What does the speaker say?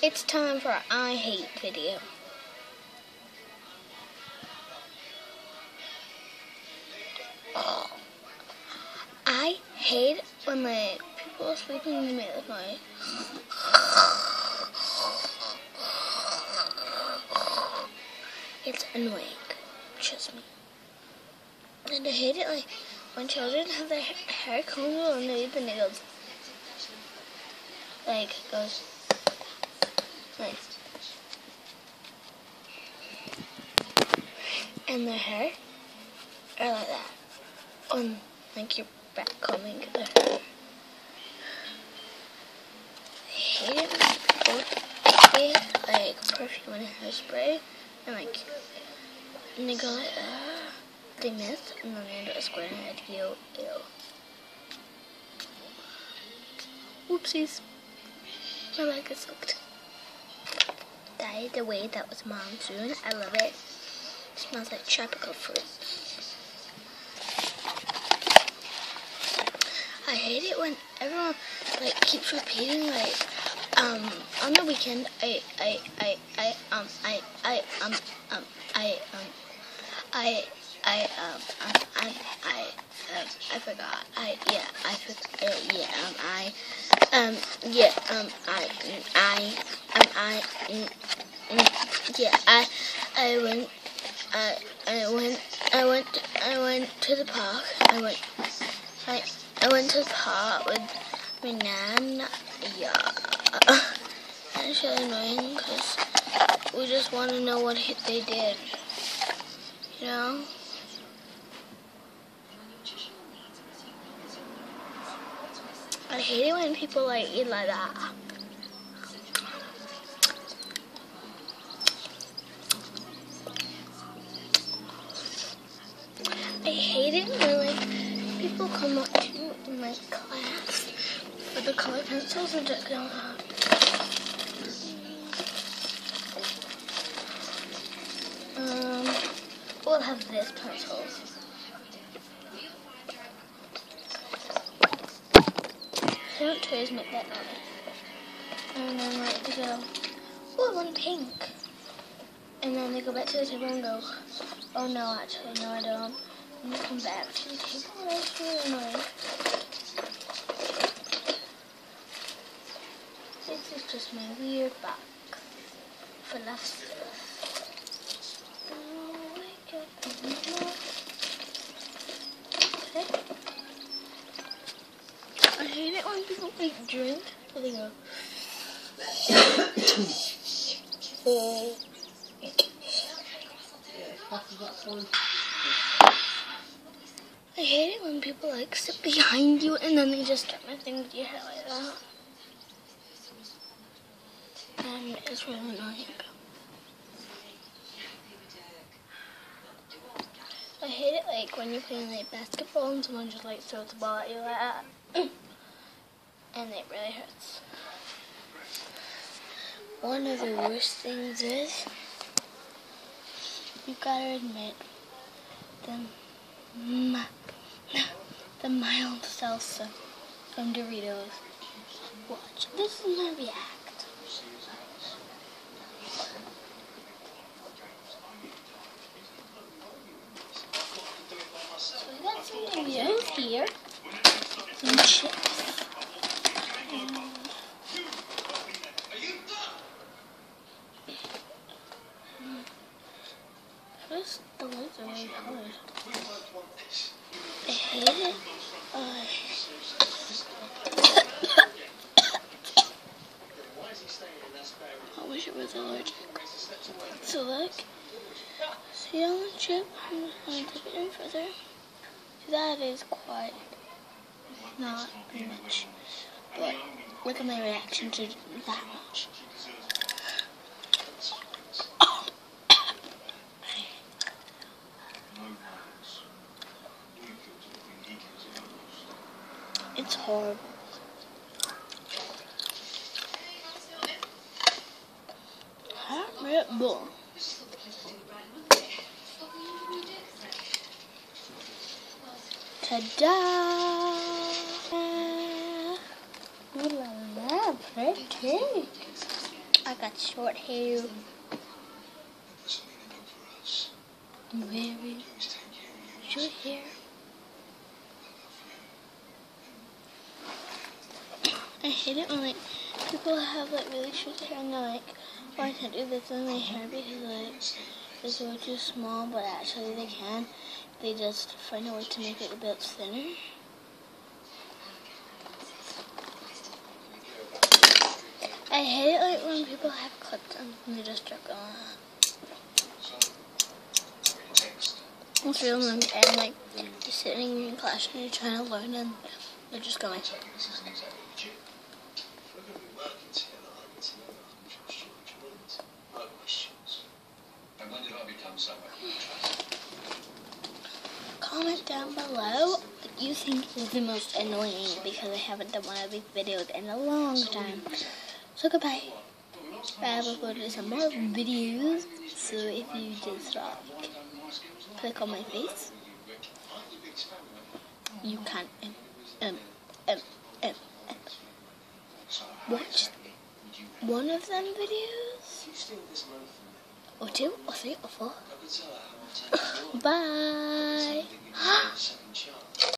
It's time for I hate video. I hate when like people are sleeping in the middle of the night. It's annoying. Trust me. And I hate it like when children have their hair combed underneath and it goes like and their hair are like that on like your back combing their hair. I hate it when people take like perfume and hairspray and like and they go like they miss and then they end up squaring their head. Ew. Whoopsies. My leg is soaked. By the way, that was monsoon. I love it. It smells like tropical fruit. I hate it when everyone like keeps repeating like on the weekend I forgot. I went to the park. I went to the park with my nan. Yeah. And it's really annoying because we just want to know what they did. You know? I hate it when people like eat like that. I hate it when like people come up to you in my class with the color pencils and just go, we'll have this pencil. Don't toys make that noise. And then like they go, oh, I want pink. And then they go back to the table and go, oh no, actually, no I don't. And they come back to the table and it's really annoying. This is just my weird box full of stuff. Okay. I hate it when people like drink and they go. I hate it when people like sit behind you and then they just start messing with your hair like that. And it's really annoying. I hate it like when you're playing like basketball and someone just like throws the ball at you like that. And it really hurts. One of the worst things is, you gotta admit, the mild salsa from Doritos. Watch, this is my react. So we got some Doritos here, some chips. First, the lids are really hard. I hate it. I wish it was allergic. So look, see on the chip, I'm just going to dip it in further. That is quite not very much, but look at my reaction to that much. It's horrible. Red Bull. Ta-da! Ooh la la, pretty. I I got short hair. Very short hair. I hate it when like people have like really short hair and they're like, oh, I can't do this in my hair because like it's way too small, but actually they can. They just find a way to make it a bit thinner. I hate it like when people have clips and they just drop on that. It's real annoying, and like you're sitting in class and you're trying to learn and they're just going. Comment down below what you think is the most annoying because I haven't done one of these videos in a long time. So goodbye. I have uploaded some more videos, so if you just click on my face, you can watch one of them videos, or two, or three, or four. Bye.